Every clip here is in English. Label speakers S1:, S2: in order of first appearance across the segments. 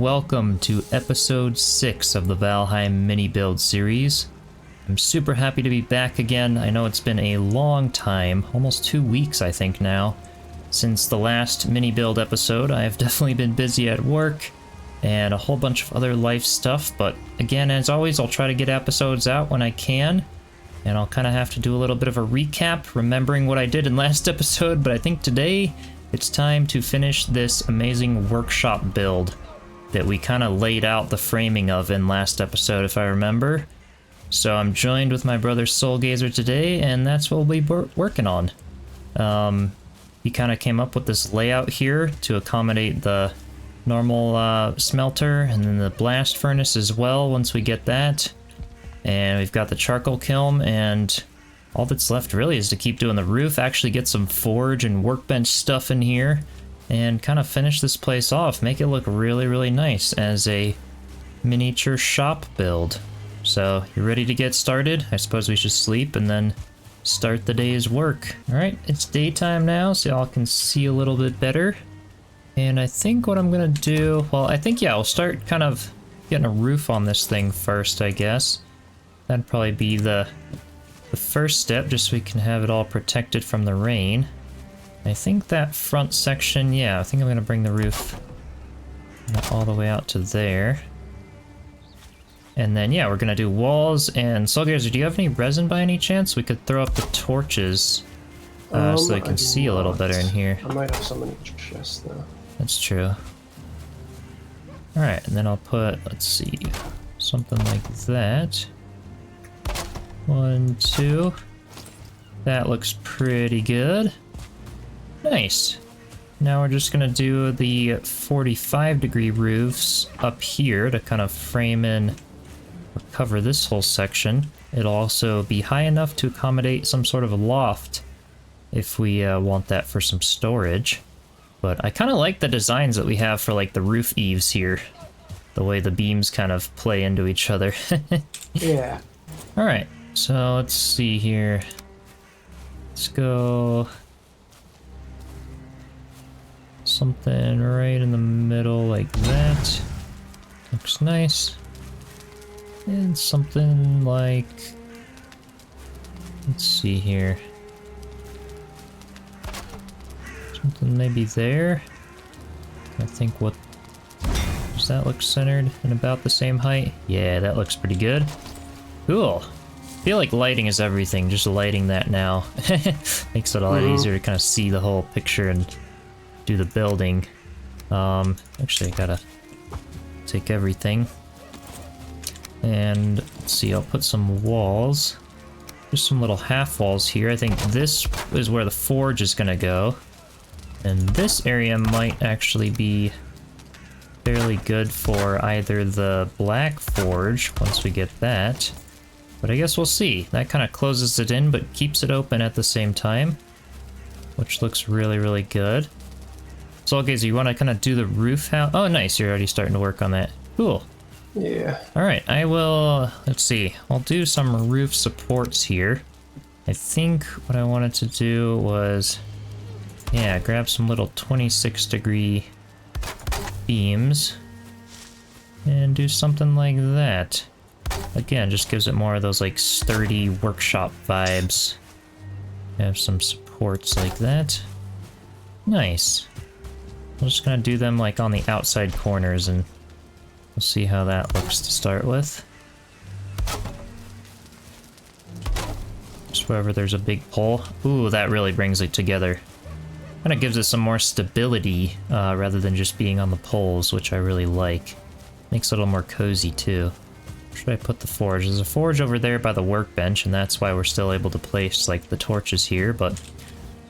S1: welcome to episode 6 of the Valheim MiniBuild series. I'm super happy to be back again. I know it's been a long time, almost 2 weeks I think now, since the last MiniBuild episode. I have definitely been busy at work and a whole bunch of other life stuff, but again, as always, I'll try to get episodes out when I can, and I'll kind of have to do a little bit of a recap, remembering what I did in last episode, but I think today it's time to finish this amazing workshop build that we kind of laid out the framing of in last episode, if I remember. So I'm joined with my brother Soulgazer today, and that's what we'll be working on. He kind of came up with this layout here to accommodate the normal smelter and then the blast furnace as well once we get that. And we've got the charcoal kiln, and all that's left really is to keep doing the roof, actually get some forge and workbench stuff in here, and kind of finish this place off, make it look really, really nice as a miniature shop build. So, you ready to get started? I suppose we should sleep and then start the day's work. Alright, it's daytime now, so y'all can see a little bit better. And I think what I'm gonna do, well, I think, yeah, I'll start kind of getting a roof on this thing first, I guess. That'd probably be the first step, just so we can have it all protected from the rain. I think that front section, yeah, I think I'm gonna bring the roof all the way out to there. And then, yeah, we're gonna do walls. And Soulgazer, do you have any resin by any chance? We could throw up the torches so they can see a little better in here.
S2: I might have some in the chest though.
S1: That's true. Alright, and then I'll put, let's see, something like that. 1, 2. That looks pretty good. Nice. Now we're just gonna do the 45-degree roofs up here to kind of frame in or cover this whole section. It'll also be high enough to accommodate some sort of a loft if we want that for some storage. But I kind of like the designs that we have for like the roof eaves here. The way the beams kind of play into each other.
S2: Yeah.
S1: Alright. So let's see here. Let's go something right in the middle like that. Looks nice. And something like, let's see here. Something maybe there. I think what, does that look centered and about the same height? Yeah, that looks pretty good. Cool. I feel like lighting is everything, just lighting that now makes it a lot easier to kind of see the whole picture and do the building. Actually I gotta take everything. And let's see, I'll put some walls. Just some little half walls here. I think this is where the forge is gonna go. And this area might actually be fairly good for either the black forge, once we get that. But I guess we'll see. That kind of closes it in, but keeps it open at the same time, which looks really, really good. So, okay, so you want to kind of do the roof house? Oh, nice. You're already starting to work on that. Cool.
S2: Yeah.
S1: All right, I will, let's see. I'll do some roof supports here. I think what I wanted to do was, yeah, grab some little 26-degree beams and do something like that. Again, just gives it more of those like sturdy workshop vibes. Have some supports like that. Nice. I'm just gonna do them like on the outside corners, and we'll see how that looks to start with. Just wherever there's a big pole. Ooh, that really brings it together. Kind of gives it some more stability rather than just being on the poles, which I really like. Makes it a little more cozy too. Where should I put the forge? There's a forge over there by the workbench, and that's why we're still able to place like the torches here, but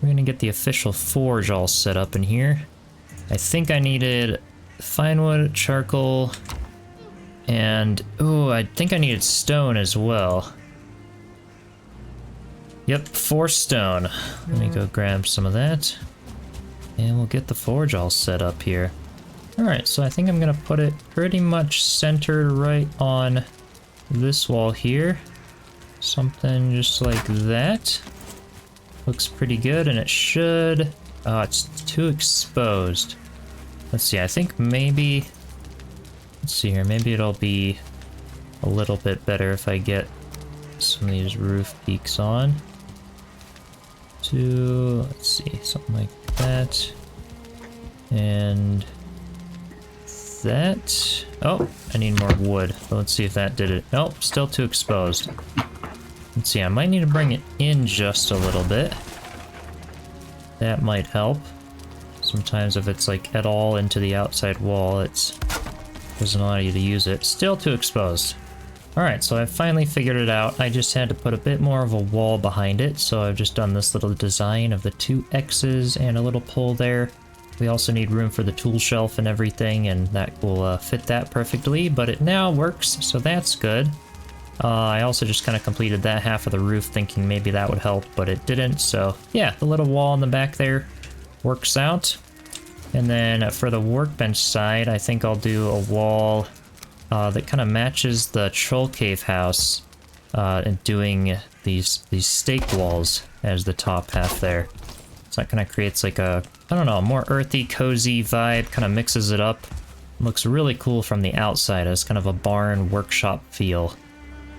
S1: we're gonna get the official forge all set up in here. I think I needed fine wood, charcoal, and ooh, I think I needed stone as well. Yep, 4 stone. Let me go grab some of that, and we'll get the forge all set up here. Alright, so I think I'm gonna put it pretty much centered right on this wall here. Something just like that. Looks pretty good, and it should... Oh, it's too exposed. Let's see, I think maybe Let's see here, maybe it'll be a little bit better if I get some of these roof peaks on. Let's see, something like that. And that. Oh, I need more wood. Let's see if that did it. Nope, still too exposed. Let's see, I might need to bring it in just a little bit. That might help. Sometimes if it's like at all into the outside wall, it doesn't allow you to use it. Still too exposed. Alright, so I finally figured it out. I just had to put a bit more of a wall behind it, so I've just done this little design of the 2 X's and a little pole there. We also need room for the tool shelf and everything, and that will fit that perfectly, but it now works, so that's good. I also just kind of completed that half of the roof thinking maybe that would help, but it didn't, so yeah, the little wall in the back there works out. And then for the workbench side, I think I'll do a wall that kind of matches the troll cave house, and doing these stake walls as the top half there. So that kind of creates like a, I don't know, more earthy, cozy vibe, kind of mixes it up. Looks really cool from the outside as kind of a barn workshop feel.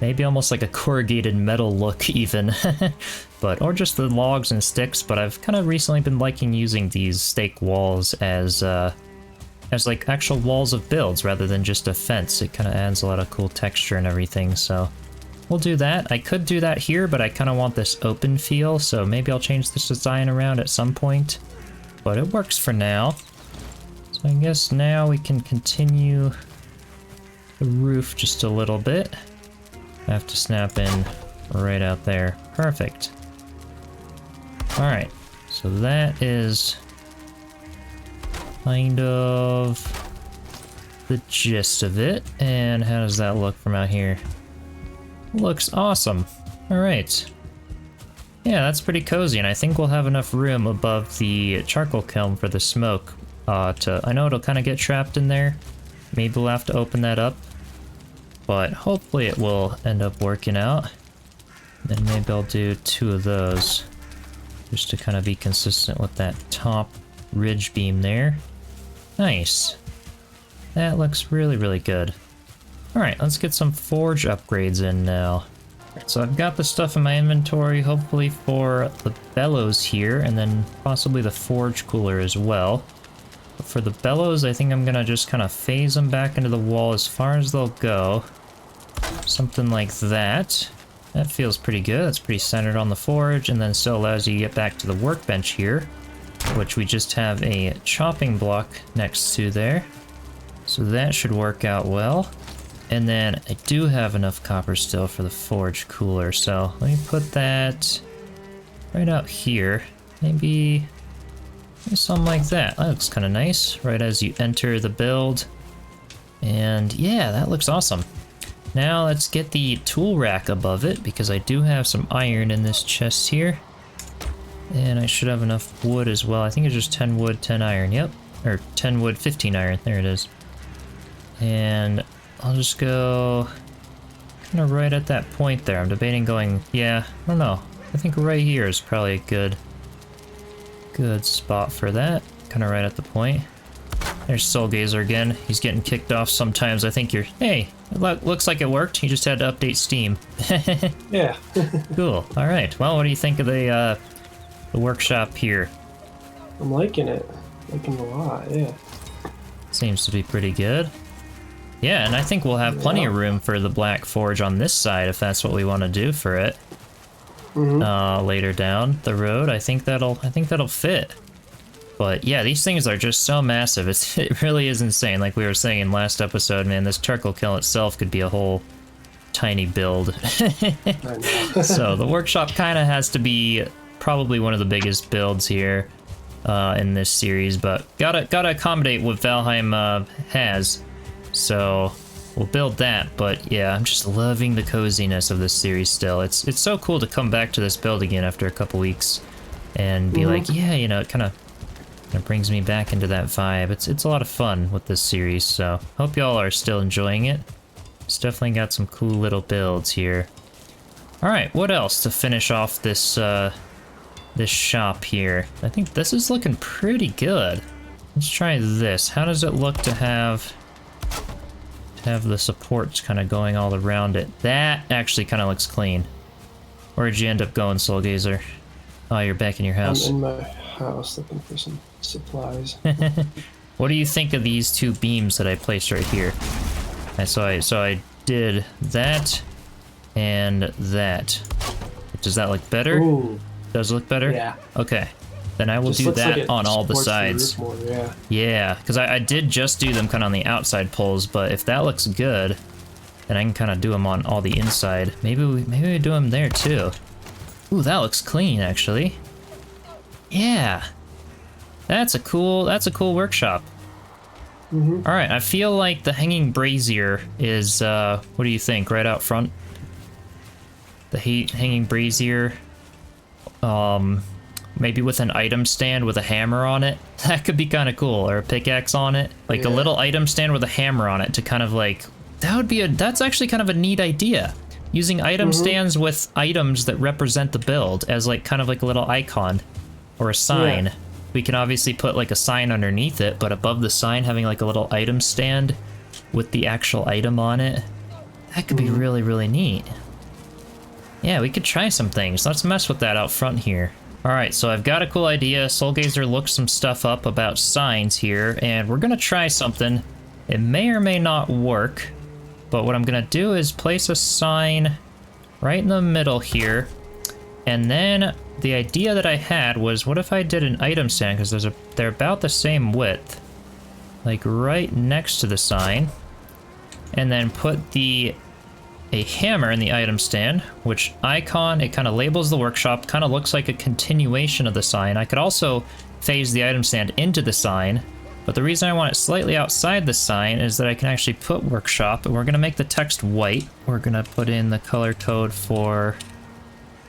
S1: Maybe almost like a corrugated metal look even. But, or just the logs and sticks, but I've kind of recently been liking using these stake walls as like actual walls of builds rather than just a fence. It kind of adds a lot of cool texture and everything, so we'll do that. I could do that here, but I kind of want this open feel, so maybe I'll change this design around at some point. But it works for now. So I guess now we can continue the roof just a little bit. I have to snap in right out there. Perfect. Alright, so that is kind of the gist of it. And how does that look from out here? Looks awesome. Alright. Yeah, that's pretty cozy, and I think we'll have enough room above the charcoal kiln for the smoke. I know it'll kind of get trapped in there. Maybe we'll have to open that up. But hopefully it will end up working out. Then maybe I'll do 2 of those, just to kind of be consistent with that top ridge beam there. Nice. That looks really, really good. Alright, let's get some forge upgrades in now. So I've got the stuff in my inventory, hopefully for the bellows here, and then possibly the forge cooler as well. But for the bellows, I think I'm gonna just kind of phase them back into the wall as far as they'll go. Something like that. That feels pretty good. That's pretty centered on the forge, and then still allows you to get back to the workbench here, which we just have a chopping block next to there. So that should work out well. And then I do have enough copper still for the forge cooler, so let me put that right out here. Maybe something like that. That looks kind of nice, right as you enter the build. And yeah, that looks awesome. Now let's get the tool rack above it, because I do have some iron in this chest here. And I should have enough wood as well. I think it's just 10 wood, 10 iron, yep. Or 10 wood, 15 iron, there it is. And I'll just go kind of right at that point there. I'm debating going, yeah, I don't know. I think right here is probably a good spot for that. Kind of right at the point. There's Soulgazer again. He's getting kicked off sometimes. I think hey, it looks like it worked. He just had to update Steam.
S2: Yeah.
S1: Cool. All right. Well, what do you think of the workshop here?
S2: I'm liking it. Liking it a lot, yeah.
S1: Seems to be pretty good. Yeah, and I think we'll have plenty of room for the black forge on this side if that's what we want to do for it. Later down the road, I think that'll fit. But yeah, these things are just so massive. It really is insane. Like we were saying in last episode, man, this charcoal kiln itself could be a whole tiny build. So the workshop kind of has to be probably one of the biggest builds here in this series, but gotta accommodate what Valheim has. So we'll build that, but yeah, I'm just loving the coziness of this series still. It's so cool to come back to this build again after a couple weeks and be like, yeah, you know, it kind of brings me back into that vibe. It's a lot of fun with this series, so hope y'all are still enjoying it. It's definitely got some cool little builds here. Alright, what else to finish off this this shop here? I think this is looking pretty good. Let's try this. How does it look to have have the supports kind of going all around it. That actually kind of looks clean. Where'd you end up going, Soulgazer? Oh, you're back in your house.
S2: I'm in my house looking for some supplies.
S1: What do you think of these two beams that I placed right here? So I did that and that. Does that look better?
S2: Ooh.
S1: Does it look better?
S2: Yeah.
S1: Okay. Then I will
S2: Just
S1: do
S2: looks like
S1: that
S2: it
S1: on all the
S2: supports
S1: sides.
S2: roof more, yeah.
S1: Yeah, because I did just do them kind of on the outside poles, but if that looks good, then I can kind of do them on all the inside. Maybe we do them there too. Ooh, that looks clean actually. Yeah. That's a cool workshop. All right, I feel like the hanging brazier is, what do you think, right out front? The hanging brazier, maybe with an item stand with a hammer on it. That could be kind of cool, or a pickaxe on it. Like a little item stand with a hammer on it to kind of like, that's actually kind of a neat idea. Using item stands with items that represent the build as like kind of like a little icon or a sign. Yeah. We can obviously put like a sign underneath it, but above the sign having like a little item stand with the actual item on it. That could be really, really neat. Yeah, we could try some things. Let's mess with that out front here. Alright, so I've got a cool idea. Soulgazer looked some stuff up about signs here, and we're gonna try something. It may or may not work, but what I'm gonna do is place a sign right in the middle here, and then the idea that I had was, what if I did an item stand, because they're about the same width, like right next to the sign, and then put a hammer in the item stand, which icon, it kind of labels the workshop, kind of looks like a continuation of the sign. I could also phase the item stand into the sign, but the reason I want it slightly outside the sign is that I can actually put workshop, and we're going to make the text white. We're going to put in the color code for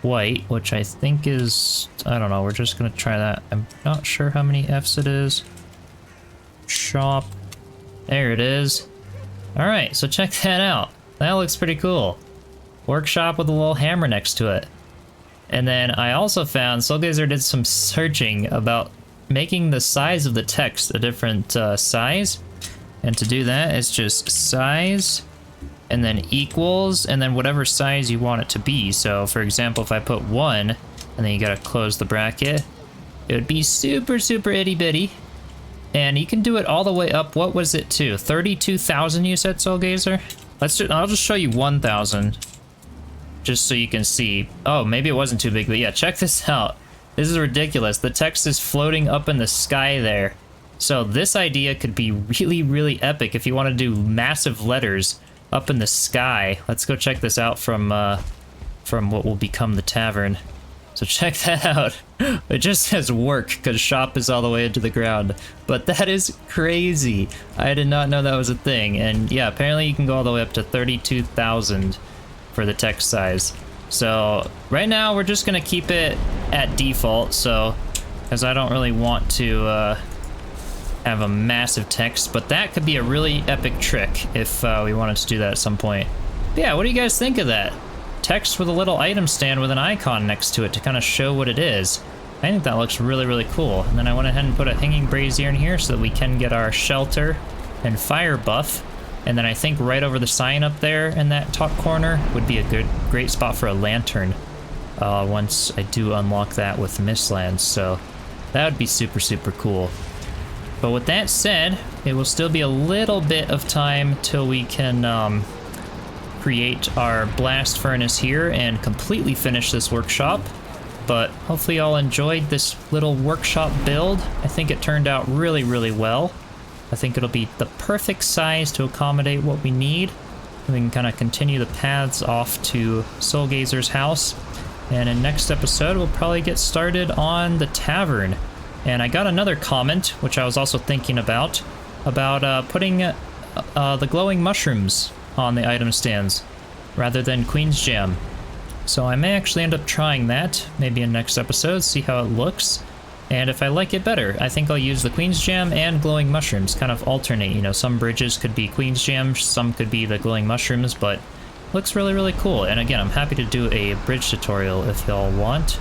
S1: white, which I think is, I don't know, we're just going to try that. I'm not sure how many F's it is. Shop. There it is. Alright, so check that out. That looks pretty cool. Workshop with a little hammer next to it. And then I also found, Soulgazer did some searching about making the size of the text a different size. And to do that, it's just size, and then equals, and then whatever size you want it to be. So for example, if I put 1, and then you gotta close the bracket, it would be super, super itty bitty. And you can do it all the way up, what was it to? 32,000 you said, Soulgazer? I'll just show you 1,000, just so you can see. Oh, maybe it wasn't too big, but yeah, check this out. This is ridiculous. The text is floating up in the sky there. So this idea could be really, really epic if you want to do massive letters up in the sky. Let's go check this out from what will become the tavern. So check that out. It just says work because shop is all the way into the ground. But that is crazy. I did not know that was a thing. And yeah, apparently you can go all the way up to 32,000 for the text size. So right now we're just gonna keep it at default. So, because I don't really want to have a massive text, but that could be a really epic trick if we wanted to do that at some point. But yeah, what do you guys think of that? Text with a little item stand with an icon next to it to kind of show what it is. I think that looks really, really cool. And then I went ahead and put a hanging brazier in here so that we can get our shelter and fire buff. And then I think right over the sign up there in that top corner would be a great spot for a lantern once I do unlock that with Mistlands. So that would be super, super cool. But with that said, it will still be a little bit of time till we can create our blast furnace here and completely finish this workshop. But hopefully y'all enjoyed this little workshop build. I think it turned out really, really well. I think it'll be the perfect size to accommodate what we need. And we can kind of continue the paths off to Soulgazer's house. And in next episode, we'll probably get started on the tavern. And I got another comment, which I was also thinking about putting the glowing mushrooms on the item stands rather than Queen's Jam. So I may actually end up trying that, maybe in next episode, see how it looks. And if I like it better, I think I'll use the Queen's Jam and glowing mushrooms, kind of alternate. You know, some bridges could be Queen's Jam, some could be the glowing mushrooms, but looks really, really cool. And again, I'm happy to do a bridge tutorial if y'all want.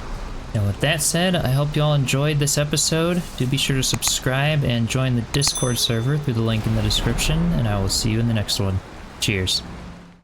S1: And with that said, I hope y'all enjoyed this episode. Do be sure to subscribe and join the Discord server through the link in the description, and I will see you in the next one. Cheers.